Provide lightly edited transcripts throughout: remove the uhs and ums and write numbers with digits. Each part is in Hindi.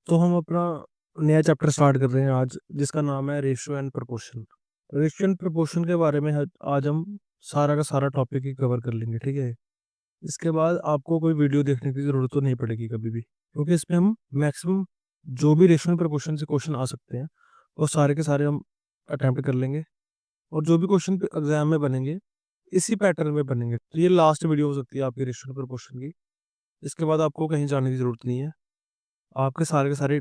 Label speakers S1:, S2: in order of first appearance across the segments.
S1: तो हम अपना नया चैप्टर स्टार्ट कर रहे हैं आज, जिसका नाम है ratio and proportion. Ratio and proportion के बारे में आज हम सारा का सारा टॉपिक ही कवर कर लेंगे, ठीक है। इसके बाद आपको कोई वीडियो देखने की जरूरत तो नहीं पड़ेगी कभी भी, क्योंकि इसमें हम मैक्सिमम जो भी रेशियो एंड प्रोपोर्शन से क्वेश्चन आ सकते हैं वो सारे के सारे हम अटेम्प्ट कर लेंगे, और जो भी क्वेश्चन एग्जाम में बनेंगे इसी पैटर्न में बनेंगे। तो ये लास्ट वीडियो हो सकती है आपकी रेशियो एंड प्रोपोर्शन की। इसके बाद आपको कहीं जाने की जरूरत नहीं है, आपके सारे के सारे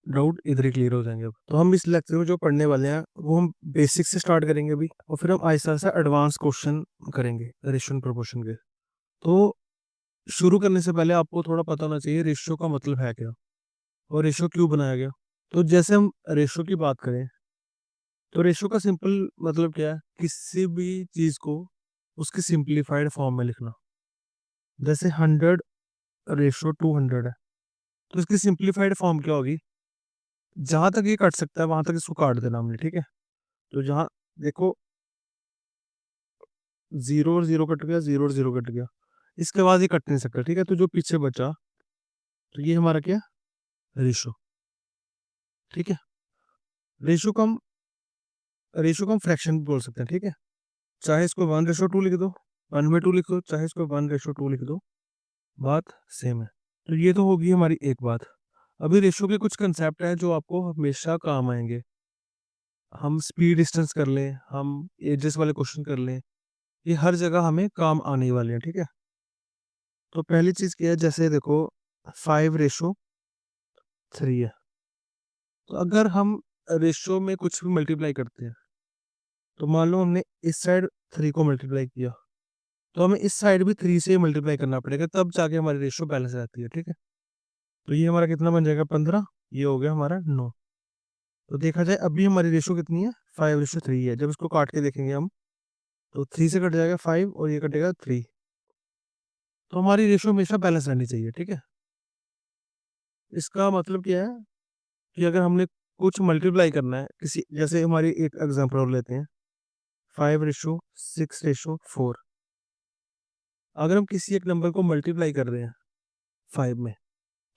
S1: डाउट इधर ही क्लियर हो जाएंगे। अब तो हम इस लेक्चर में जो पढ़ने वाले हैं वो हम बेसिक से स्टार्ट करेंगे अभी, और फिर हम आहिस्ता आहिस्ता एडवांस क्वेश्चन करेंगे रेशियो एंड प्रोपोर्शन के। तो शुरू करने से पहले आपको थोड़ा पता होना चाहिए रेशियो का मतलब है क्या, और रेशियो क्यों बनाया गया। तो जैसे हम रेशियो की बात करें तो रेशियो का सिंपल मतलब क्या है, किसी भी चीज को उसकी सिंप्लीफाइड फॉर्म में लिखना। जैसे 100:200 है, तो इसकी सिंप्लीफाइड फॉर्म क्या होगी, जहां तक ये कट सकता है वहां तक इसको काट देना हमने, ठीक है। तो जहां देखो 0 और 0 कट गया, 0 और 0 कट गया, इसके बाद ये कट नहीं सकता, ठीक है। तो जो पीछे बचा तो ये हमारा क्या, रेशो, ठीक है। रेशो को हम फ्रैक्शन बोल सकते हैं, ठीक है। चाहे इसको 1:2 लिख दो, 1/2 लिख दो, चाहे इसको 1:2 लिख दो, बात सेम है। तो ये तो होगी हमारी एक बात। अभी रेशो के कुछ कंसेप्ट है जो आपको हमेशा काम आएंगे। हम स्पीड डिस्टेंस कर लें, हम एजेस वाले क्वेश्चन कर लें, ये हर जगह हमें काम आने वाले हैं, ठीक है। तो पहली चीज क्या है, जैसे देखो 5:3 है। तो अगर हम रेशियो में कुछ भी मल्टीप्लाई करते हैं, तो मान लो हमने इस साइड 3 को मल्टीप्लाई किया, तो हमें इस साइड भी 3 से मल्टीप्लाई करना पड़ेगा, तब जाके हमारी रेशियो बैलेंस रहती है, ठीक है। तो ये हमारा कितना बन जाएगा, 15। ये हो गया हमारा 9। तो देखा जाए अभी हमारी रेशियो कितनी है, 5:3 है। जब इसको काट के देखेंगे हम, तो 3 से कट जाएगा 5 और ये कटेगा 3। तो हमारी रेशियो हमेशा बैलेंस रहनी चाहिए, ठीक है। इसका मतलब क्या है कि अगर हमने कुछ मल्टीप्लाई करना है किसी, जैसे हमारी एक एग्जांपल और लेते हैं, 5:6:4। अगर हम किसी एक नंबर को मल्टीप्लाई कर रहे हैं 5 में,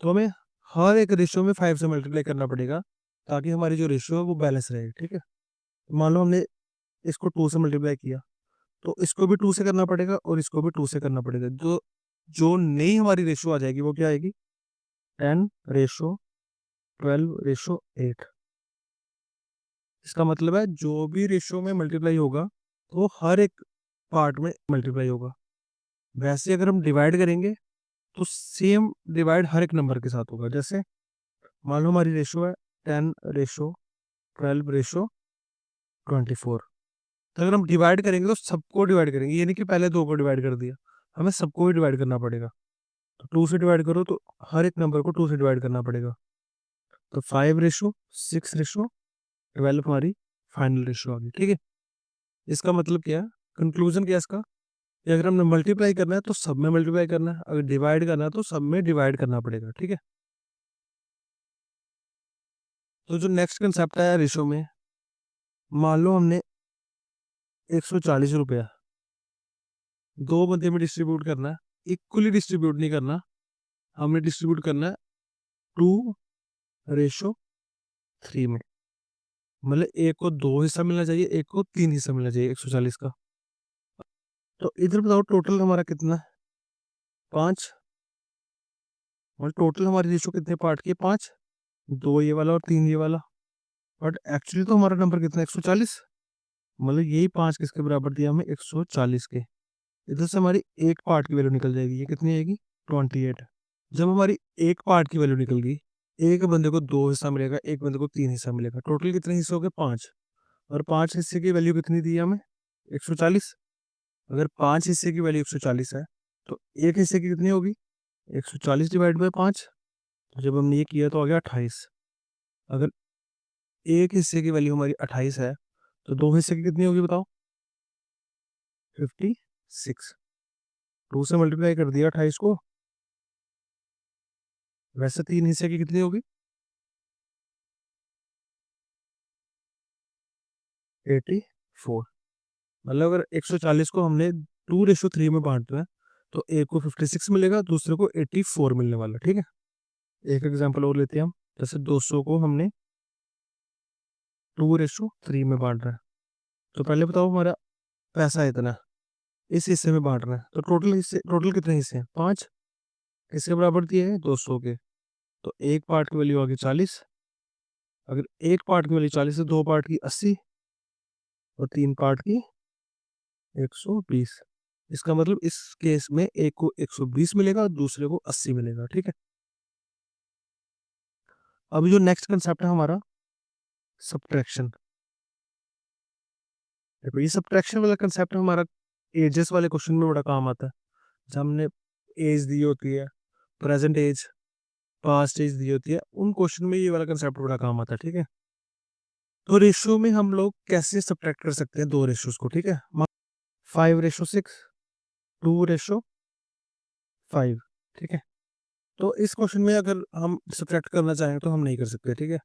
S1: तो हमें हर एक रेशियो में 5 से मल्टीप्लाई करना पड़ेगा, ताकि हमारी जो रेशियो है वो बैलेंस रहे, ठीक है। मान लो हमने इसको 2 से मल्टीप्लाई किया, तो इसको भी 2 से करना पड़ेगा और इसको भी 2 से करना पड़ेगा। जो जो नई हमारी रेशियो आ जाएगी वो क्या आएगी, 10:12:8। इसका मतलब है जो भी रेशियो में मल्टीप्लाई होगा वो हर एक पार्ट में मल्टीप्लाई होगा। वैसे अगर हम डिवाइड करेंगे तो सेम डिवाइड हर एक नंबर के साथ होगा। जैसे मान लो हमारी रेशियो है 10:12:24। तो अगर हम डिवाइड करेंगे तो सबको डिवाइड करेंगे, ये नहीं कि पहले 2 को डिवाइड कर दिया, हमें सबको ही डिवाइड करना पड़ेगा। तो 2 से डिवाइड करो तो हर एक नंबर को 2 से डिवाइड करना पड़ेगा। तो 5:6:12 हमारी फाइनल रेशियो आ गई, ठीक है। इसका मतलब क्या है, कंक्लूजन क्या है इसका, कि अगर हमने मल्टीप्लाई करना है तो सब में मल्टीप्लाई करना है, अगर डिवाइड करना है तो सब में डिवाइड करना पड़ेगा, ठीक है। तो जो नेक्स्ट कंसेप्ट है रेशियो में, मान लो हमने 140 रुपया दो बंदे में डिस्ट्रीब्यूट करना है, इक्वली डिस्ट्रीब्यूट नहीं करना, हमने डिस्ट्रीब्यूट करना है 2:3 में। मतलब एक को 2 हिस्सा मिलना चाहिए, एक को 3 हिस्सा मिलना चाहिए 140 का। तो इधर बताओ टोटल हमारा कितना है, 5। और टोटल हमारी रेशियो कितने पार्ट की है, 5। 2 ये वाला और 3 ये वाला। बट एक्चुअली तो हमारा नंबर कितना है, 140। मतलब यही 5 किसके बराबर दिया हमें, 140 के। इधर से हमारी एक पार्ट की वैल्यू निकल जाएगी, ये कितनी आएगी, 28। जब हमारी एक पार्ट की वैल्यू निकल गई, एक बंदे को 2 हिस्सा मिलेगा, एक बंदे को 3 हिस्सा मिलेगा, टोटल कितने हिस्से हो गए, 5। और 5 हिस्से की वैल्यू कितनी दी है हमें, 140। अगर 5 हिस्से की वैल्यू 140 है, तो एक हिस्से की कितनी होगी, 140 डिवाइड बाई 5। तो जब हमने ये किया तो आ गया 28। अगर एक हिस्से की वैल्यू हमारी 28 है, तो दो हिस्से की कितनी होगी बताओ, 56। 2 से मल्टीप्लाई कर दिया 28 को। वैसे 3 हिस्से की कितनी होगी, 84। मतलब अगर 140 को हमने 2:3 में बांटना है, तो एक को 56 मिलेगा, दूसरे को 84 मिलने वाला, ठीक है। एक एग्जांपल और लेते हैं हम, जैसे 200 को हमने 2:3 में बांट रहा है, तो पहले बताओ हमारा पैसा इतना है, इस हिस्से में बांट रहे हैं, तो टोटल कितने हिस्से हैं? 5। किसके बराबर दिए हैं? 200 के। तो एक पार्ट की वैल्यू आ गई 40। अगर एक पार्ट की वैल्यू 40 है, दो पार्ट की 80 और तीन पार्ट की 120। इसका मतलब इस केस में एक को 120 मिलेगा, दूसरे को 80 मिलेगा। ठीक है, अभी जो नेक्स्ट कंसेप्ट है हमारा सब्ट्रैक्शन। देखो ये सब्ट्रैक्शन वाला कंसेप्ट हमारा एजेस वाले क्वेश्चन में बड़ा काम आता है। जब हमने एज दी होती है, प्रेजेंट एज, पास्ट एज दी होती है, उन क्वेश्चन में ये वाला कंसेप्ट बड़ा काम आता है। ठीक है, तो रेशियो में हम लोग कैसे सब्ट्रैक्ट कर सकते हैं दो रेशियोज को? ठीक है, 5:6, 2:5। ठीक है, तो इस क्वेश्चन में अगर हम सब्ट्रैक्ट करना चाहें तो हम नहीं कर सकते। ठीक है,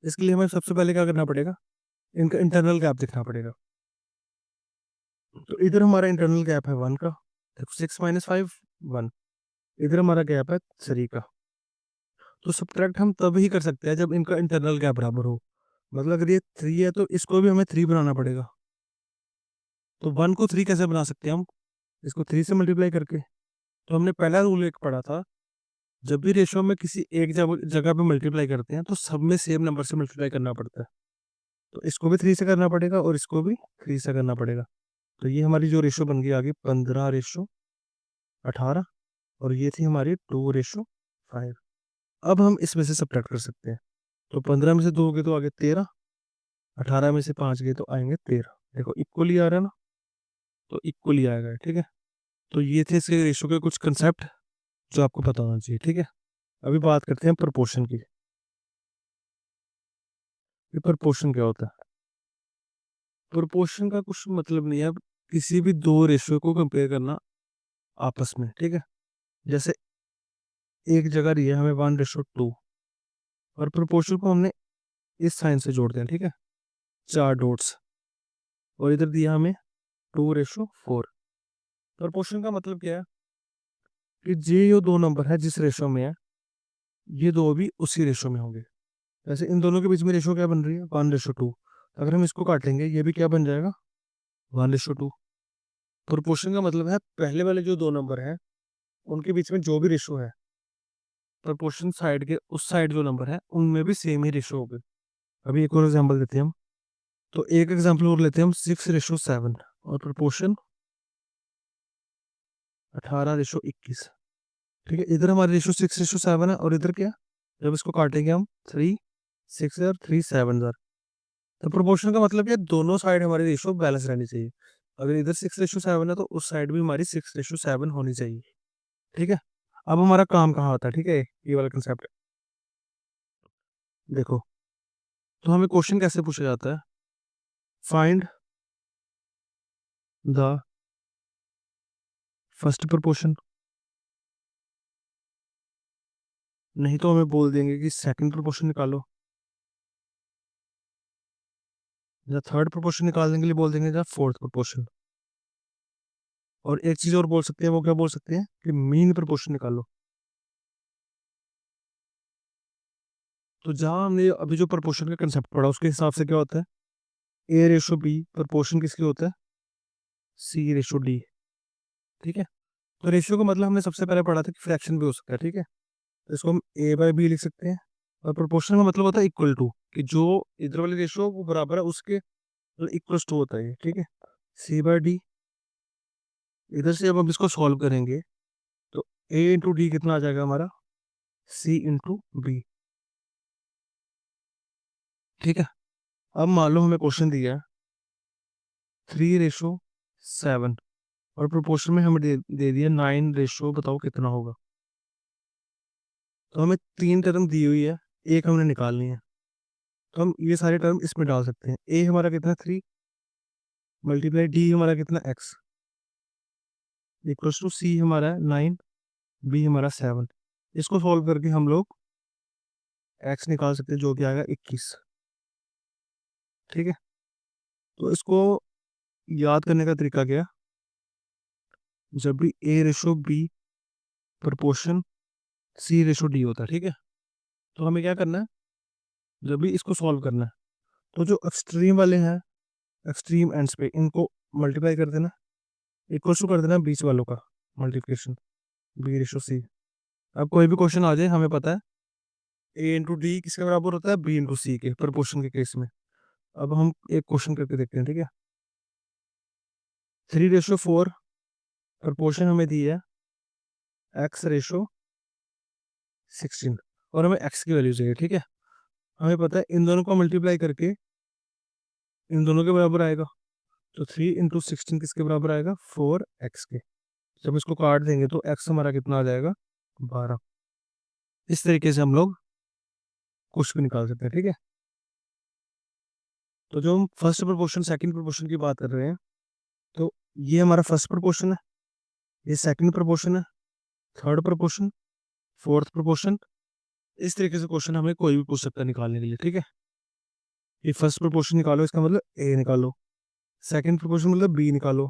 S1: इसके लिए हमें सबसे पहले क्या करना पड़ेगा? इनका इंटरनल गैप दिखना पड़ेगा। तो इधर हमारा इंटरनल गैप है 1 का, देखो 6 - 5 1। इधर हमारा गैप है 3 का। तो सब्ट्रैक्ट हम तब ही कर सकते हैं जब इनका इंटरनल गैप बराबर हो। मतलब अगर ये 3 है तो इसको भी हमें 3 बनाना पड़ेगा। तो 1 को 3 कैसे बना सकते हैं हम? इसको 3 से मल्टीप्लाई करके। तो हमने पहला रूल एक पढ़ा था, जब भी रेशियो में किसी एक जगह पे मल्टीप्लाई करते हैं तो सब में सेम नंबर से मल्टीप्लाई करना पड़ता है। तो इसको भी 3 से करना पड़ेगा और इसको भी 3 से करना पड़ेगा। तो ये हमारी जो रेशियो बन गई आगे 15:18, और ये थी हमारी 2:5। अब हम इसमें से सब्ट्रैक्ट कर सकते हैं। तो 15 में से 2 गए तो आगे 13, 18 में से 5 गए तो आएंगे 13। देखो इक्वली आ रहा है ना, तो इक्वली आएगा। ठीक है, तो ये थे इसके रेशियो के कुछ कंसेप्ट जो आपको पता होना चाहिए। ठीक है, अभी बात करते हैं प्रोपोर्शन की। ये प्रोपोर्शन क्या होता है? प्रोपोर्शन का कुछ मतलब नहीं है, किसी भी दो रेशियो को कंपेयर करना आपस में। ठीक है, जैसे एक जगह दी है हमें 1:2 और प्रोपोर्शन को हमने इस साइन से जोड़ते हैं। ठीक है, 4 डॉट्स, और इधर दिया हमें 2:4। प्रोपोर्शन का मतलब क्या है कि ये दो नंबर है जिस रेशो में है, ये दो भी उसी रेशो में होंगे। जैसे इन दोनों के बीच में रेशो क्या बन रही है? 1:2। अगर हम इसको काटेंगे ये भी क्या बन जाएगा? 1:2। प्रोपोर्शन का मतलब है पहले वाले जो दो नंबर हैं उनके बीच में जो भी रेशो है, प्रोपोर्शन साइड के उस साइड जो नंबर है उनमें भी सेम ही रेशो होगी। अभी एक और एग्जांपल देते हैं हम। तो एक एग्जांपल और लेते हैं हम, 6:7 और प्रोपोर्शन 18:21। ठीक है, इधर हमारा रेशो 6:7 है और इधर क्या? जब इसको काटेंगे हम 3 6 और 3 7 जार। तो प्रोपोर्शन का मतलब है दोनों साइड हमारी रेशो बैलेंस रहनी चाहिए। अगर इधर 6:7 है तो उस साइड भी हमारी 6:7 होनी चाहिए। ठीक है, अब हमारा काम कहाँ होता है? ठीक है, ये वाला कंसेप्ट देखो। तो हमें क्वेश्चन कैसे पूछा जाता है? फाइंड द फर्स्ट प्रोपोर्शन, नहीं तो हमें बोल देंगे कि सेकंड प्रोपोर्शन निकालो, या थर्ड प्रोपोर्शन निकालने के लिए बोल देंगे या फोर्थ प्रोपोर्शन। और एक चीज और बोल सकते हैं, वो क्या बोल सकते हैं कि मीन प्रोपोर्शन निकालो। तो जहां हमने अभी जो प्रोपोर्शन का कंसेप्ट पढ़ा उसके हिसाब से क्या होता है? A/B प्रोपोर्शन किसकी होता है? C/D। ठीक है, तो रेशियो का मतलब हमने सबसे पहले पढ़ा था कि फ्रैक्शन भी हो सकता है। ठीक है, तो इसको हम A/B लिख सकते हैं। और प्रोपोर्शन का मतलब होता है इक्वल टू, कि जो इधर वाली रेशियो वो बराबर है उसके इक्वल टू होता है। ठीक है, C/D। इधर से जब हम इसको सॉल्व करेंगे तो A/D कितना आ जाएगा हमारा? C/B। ठीक है, अब मान लो हमें क्वेश्चन दिया है 3:7 और प्रोपोर्शन में हमें दे दिया 9, बताओ कितना होगा? तो हमें तीन टर्म दी हुई है, एक हमने निकालनी है। तो हम ये सारे टर्म इसमें डाल सकते हैं। ए हमारा कितना 3 मल्टीप्लाई डी हमारा कितना x इक्वल्स टू सी हमारा 9, बी हमारा 7। इसको सॉल्व करके हम लोग x निकाल सकते हैं जो कि आएगा 21। ठीक है, तो इसको याद करने का तरीका क्या है? जब भी A/B प्रोपोर्शन C/D होता है। ठीक है, तो हमें क्या करना है? जब भी इसको सॉल्व करना है तो जो एक्सट्रीम वाले हैं, एक्सट्रीम एंड्स पे इनको मल्टीप्लाई कर देना, इक्वल टू कर देना बीच वालों का मल्टीप्लिकेशन, बी रेशो सी। अब कोई भी क्वेश्चन आ जाए, हमें पता है ए इंटू डी किसके बराबर होता है, बी इंटू सी के, प्रपोर्शन के केस में। अब हम एक क्वेश्चन करके देखते हैं, ठीक है। 3:4 प्रपोर्शन हमें दी है x/16 और हमें x की वैल्यू चाहिए, ठीक है। हमें पता है इन दोनों को मल्टीप्लाई करके इन दोनों के बराबर आएगा, तो 3 × 16 किसके बराबर आएगा, 4x के। जब इसको काट देंगे तो x हमारा कितना आ जाएगा, 12। इस तरीके से हम लोग कुछ भी निकाल सकते हैं, ठीक है। तो जो हम फर्स्ट प्रोपोर्शन सेकंड प्रोपोर्शन की बात कर रहे हैं, तो ये हमारा फर्स्ट प्रोपोर्शन है, ये सेकंड प्रोपोर्शन है, थर्ड प्रोपोर्शन, फोर्थ प्रोपोर्शन। इस तरीके से क्वेश्चन हमें कोई भी पूछ सकता है निकालने के लिए, ठीक है। ये फर्स्ट प्रोपोर्शन निकालो, इसका मतलब ए निकालो, सेकंड प्रोपोर्शन मतलब बी निकालो,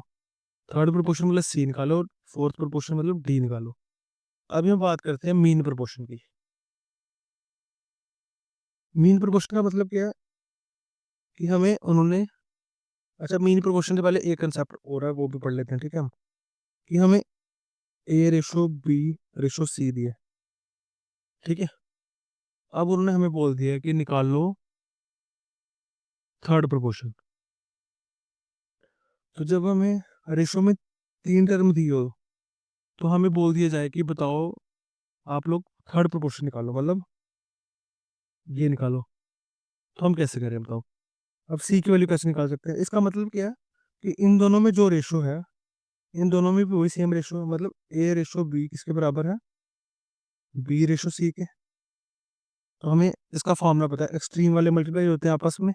S1: थर्ड प्रोपोर्शन मतलब सी निकालो, फोर्थ प्रोपोर्शन मतलब डी निकालो। अभी हम बात करते हैं मीन प्रोपोर्शन की। मीन प्रोपोर्शन का मतलब क्या है कि हमें उन्होंने, अच्छा मीन प्रोपोर्शन से पहले एक कंसेप्ट और है, वो भी पढ़ लेते हैं, ठीक है हम, कि हमें ए रेशो बी रेशो सी दिया, ठीक है। अब उन्होंने हमें बोल दिया कि निकाल लो थर्ड प्रोपोर्शन। तो जब हमें रेशो में 3 टर्म दी हो, तो हमें बोल दिया जाए कि बताओ आप लोग थर्ड प्रोपोर्शन निकालो, मतलब ये निकालो। तो हम कैसे करें बताओ। अब सी की वैल्यू कैसे निकाल सकते हैं, इसका मतलब क्या है कि इन दोनों में जो रेशो है, इन दोनों में भी वही सेम रेशो है, मतलब ए रेशो बी किसके बराबर है, बी रेशो सी के। तो हमें इसका फॉर्मूला पता है, एक्सट्रीम वाले मल्टीप्लाई होते हैं आपस में,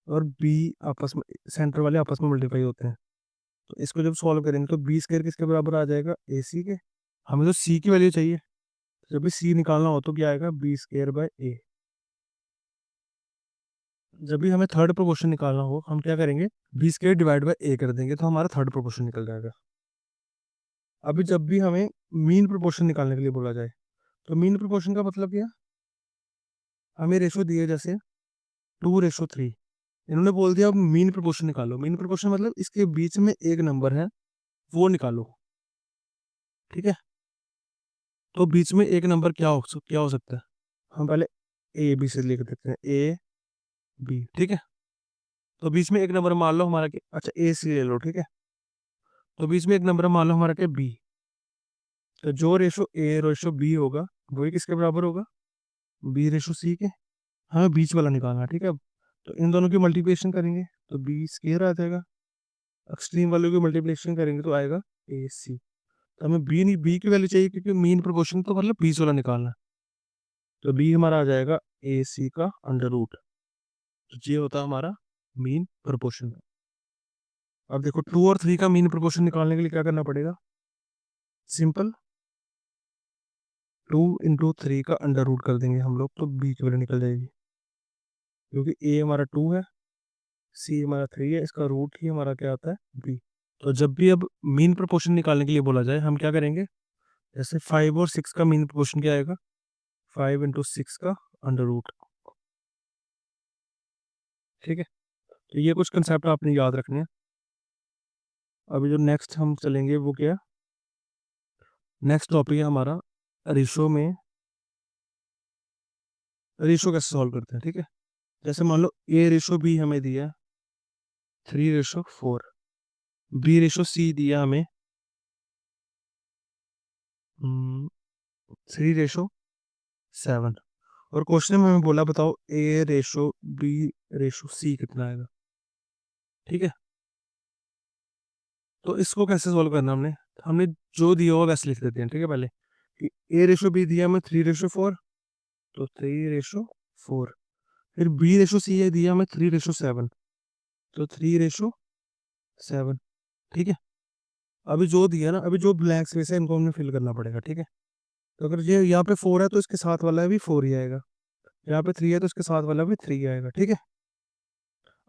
S1: और बी आपस में, सेंटर वाले आपस में मल्टीप्लाई होते हैं। तो इसको जब सॉल्व करेंगे तो बी स्क्वायर किसके बराबर आ जाएगा, ए सी के। हमें तो सी की वैल्यू चाहिए, तो जब भी सी निकालना हो तो क्या आएगा, बी स्क्वायर बाय ए। जब भी हमें थर्ड प्रोपोर्शन निकालना हो, हम क्या करेंगे, बी स्क्वायर डिवाइड बाय ए कर देंगे, तो हमारा थर्ड प्रोपोर्शन निकल जाएगा। अभी जब भी हमें मीन प्रोपोर्शन निकालने के लिए बोला जाए, तो मीन प्रोपोर्शन का मतलब क्या, हमें रेशो दिए जैसे 2:3, इन्होंने बोल दिया अब मीन प्रोपोर्शन निकालो। मीन प्रोपोर्शन मतलब इसके बीच में एक नंबर है वो निकालो, ठीक है। तो बीच में एक नंबर क्या हो सकता है, हम पहले ए बी से लिख देते हैं, ए बी, ठीक है। तो बीच में एक नंबर मान लो हमारा क्या, अच्छा ए सी ले लो, ठीक है। तो बीच में एक नंबर मान लो हमारा क्या, बी। तो जो रेशो ए रेशो बी होगा वही किसके बराबर होगा, बी रेशो सी के। हमें बीच वाला निकालना है, ठीक है। तो इन दोनों की मल्टीप्लिकेशन करेंगे तो बी स्क्वायर आ जाएगा, एक्सट्रीम वालों की मल्टीप्लिकेशन करेंगे तो आएगा ए सी। तो हमें बी की वैल्यू चाहिए क्योंकि मीन प्रोपोर्शन तो मतलब बीच वाला निकालना है। तो बी हमारा आ जाएगा ए सी का अंडर रूट। तो ये होता है हमारा मीन प्रोपोर्शन। अब देखो 2 और 3 का मीन प्रोपोर्शन निकालने के लिए क्या करना पड़ेगा, सिंपल 2 × 3 का अंडर रूट कर देंगे हम लोग, तो बी की वैल्यू निकल जाएगी। क्योंकि ए हमारा 2 है, सी हमारा 3 है, इसका रूट ही हमारा क्या आता है, बी। तो जब भी अब मीन प्रोपोर्शन निकालने के लिए बोला जाए, हम क्या करेंगे, जैसे 5 और 6 का मीन प्रोपोर्शन क्या आएगा, 5 × 6 का अंडर रूट, ठीक है। तो ये कुछ कंसेप्ट आपने याद रखने हैं। अभी जो नेक्स्ट हम चलेंगे वो क्या है, नेक्स्ट टॉपिक है हमारा रेशो में, रेशो कैसे सॉल्व करते हैं, ठीक है। जैसे मान लो ए रेशो बी हमें दिया है 3:4, बी रेशो सी दिया हमें 3:7, और क्वेश्चन में हमें बोला बताओ ए रेशो बी रेशो सी कितना आएगा, ठीक है। तो इसको कैसे सॉल्व करना, हमने हमने जो दिया हुआ वैसे लिख देते हैं, ठीक है। पहले कि ए रेशो बी दिया हमें 3:4, तो 3:4। फिर बी रेशो सी है दिया हमें 3:7, तो 3:7, ठीक है। अभी जो दिया ना, अभी जो ब्लैंक स्पेस है इनको हमने फिल करना पड़ेगा, ठीक है। तो अगर ये यहाँ पे 4 है तो इसके साथ वाला भी 4 ही आएगा, यहाँ पे 3 है तो इसके साथ वाला भी 3 आएगा, ठीक है।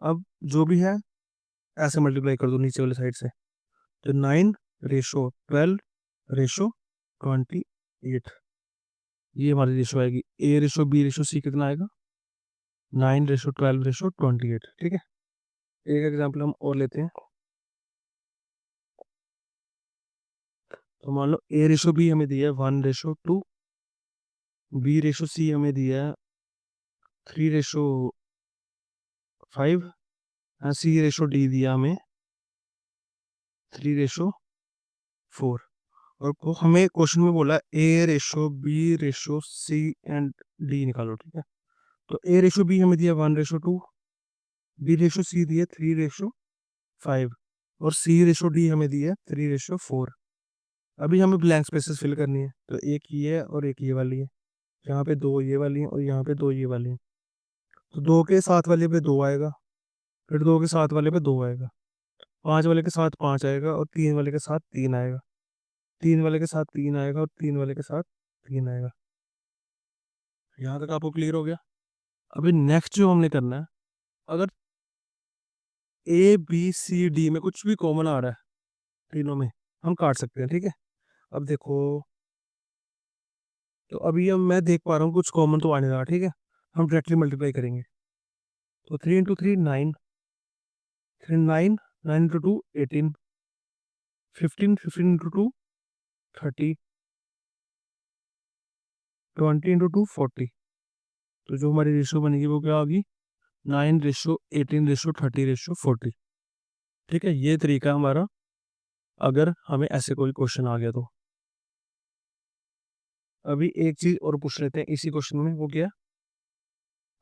S1: अब जो भी है ऐसे मल्टीप्लाई कर दो नीचे वाले साइड से, तो 9:12:28, ये हमारी रेशो आएगी A ratio B ratio C कितना आएगा 9 रेशो 12 रेशो 28। ठीक है, एक एग्जाम्पल हम और लेते हैं। तो मान लो A रेशो B हमें दिया है 1 रेशो 2, B रेशो C हमें दिया है 3 रेशो 5, C रेशो D दिया हमें 3 रेशो 4। और को हमें क्वेश्चन में बोला A ratio B ratio C and D निकालो। ठीक है, तो A रेशो B हमें दिया 1 रेशो 2, B रेशो C दिया 3 रेशो 5 और C रेशो D हमें दिया 3 रेशो 4। अभी हमें ब्लैंक स्पेसेस फिल करनी है, तो एक ये है और एक ये वाली है। यहाँ पे 2 ये वाली है और यहाँ पे 2 ये वाली है। तो 2 के साथ वाले पे 2 आएगा, फिर 2 के साथ वाले पे 2 आएगा, 5 वाले के साथ 5 आएगा और 3 वाले के साथ 3 आएगा, 3 वाले के साथ 3 आएगा और 3 वाले के साथ 3 आएगा। यहाँ तक आपको क्लियर हो गया। अभी नेक्स्ट जो हमने करना है, अगर A B C D में कुछ भी कॉमन आ रहा है तीनों में, हम काट सकते हैं। ठीक है, अब देखो, तो अभी अब मैं देख पा रहा हूँ कुछ कॉमन तो आने लगा। ठीक है, हम डायरेक्टली मल्टीप्लाई करेंगे। तो 3 इंटू 3 9, 3 9, 9 इंटू 2 18, 15, 15 इंटू 2 30, 20 इंटू 2 40। तो जो हमारी रेशो बनेगी वो क्या होगी 9 रेशो 18 रेशो 30 रेशो 40। ठीक है, ये तरीका हमारा अगर हमें ऐसे कोई क्वेश्चन आ गया तो। अभी एक चीज और पूछ लेते हैं इसी क्वेश्चन में, वो क्या,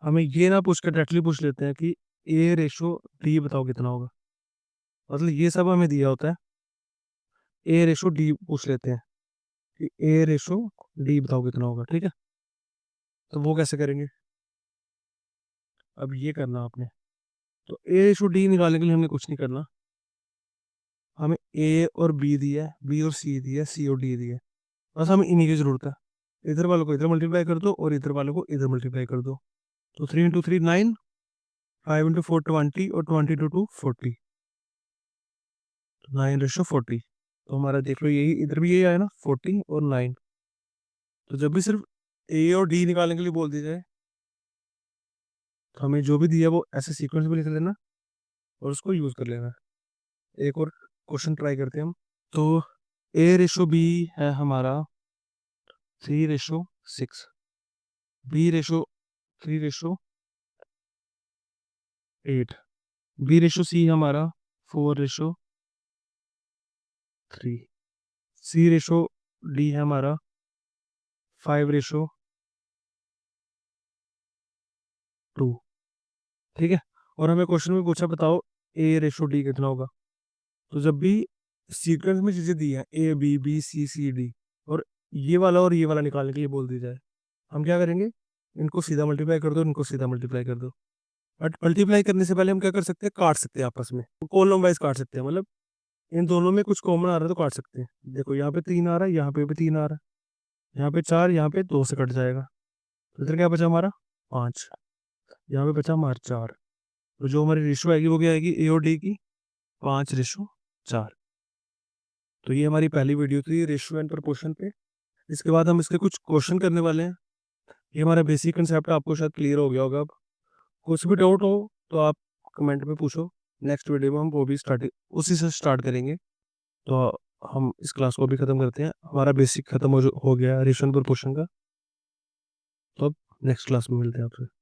S1: हमें ये ना पूछ कर डायरेक्टली पूछ लेते हैं कि A रेशो D बताओ कितना होगा। मतलब ये सब हमें दिया होता है, A रेशो D पूछ लेते हैं कि A रेशो D बताओ कितना होगा। ठीक है, तो वो कैसे करेंगे, अब ये करना आपने। तो A रेशो D निकालने के लिए हमें कुछ नहीं करना, हमें A और B दिया है, B और C दिया है, C और D दिया है, बस हमें इन्हीं की जरूरत है। इधर वालों को इधर मल्टीप्लाई कर दो और इधर वालों को इधर मल्टीप्लाई कर दो। तो 3 इंटू 3 9, 5 इंटू 4 20 और 20 इंटू 2 40, 9 रेशो 40। तो हमारा देख लो यही इधर भी यही आया ना 40 और 9। तो जब भी सिर्फ A और D निकालने के लिए बोल दिया जाए, तो हमें जो भी दिया वो ऐसे सीक्वेंस में लिख लेना और उसको यूज कर लेना। एक और क्वेश्चन ट्राई करते हैं हम। तो A रेशो B है हमारा 3 ratio 6, B ratio 3 ratio 8, B ratio C हमारा 4 रेशो 3, C रेशो D है हमारा 5 रेशो 2। ठीक है, और हमें क्वेश्चन में पूछा बताओ A रेशो D कितना होगा। तो जब भी सीक्वेंस में चीजें दी हैं A B B C C D और ये वाला निकालने के लिए बोल दी जाए, हम क्या करेंगे, इनको सीधा मल्टीप्लाई कर दो, इनको सीधा मल्टीप्लाई कर दो। बट मल्टीप्लाई करने से पहले हम क्या कर सकते हैं, काट सकते हैं आपस में, कॉलम वाइज काट सकते हैं। मतलब इन दोनों में कुछ कॉमन आ रहा है तो काट सकते हैं। देखो यहाँ पे 3 आ रहा है, यहाँ पे भी 3 आ रहा है, यहाँ पे 4, यहाँ पे 2 से कट जाएगा, तो इधर क्या बचा हमारा 5, यहाँ पे बचा हमारा 4। तो जो हमारी रेशो आएगी वो क्या आएगी A और D की 5 रेशो 4। तो ये हमारी पहली वीडियो थी रेशो एंड प्रोपोर्शन पे। इसके बाद हम इसके कुछ क्वेश्चन करने वाले हैं। ये हमारा बेसिक कंसेप्ट आपको शायद क्लियर हो गया होगा। अब कुछ भी डाउट हो तो आप कमेंट में पूछो, नेक्स्ट वीडियो में हम वो भी स्टार्ट उसी से स्टार्ट करेंगे। तो हम इस क्लास को भी खत्म करते हैं, हमारा बेसिक खत्म हो गया रेशो एंड प्रोपोर्शन का। तो अब नेक्स्ट क्लास में मिलते हैं आपसे।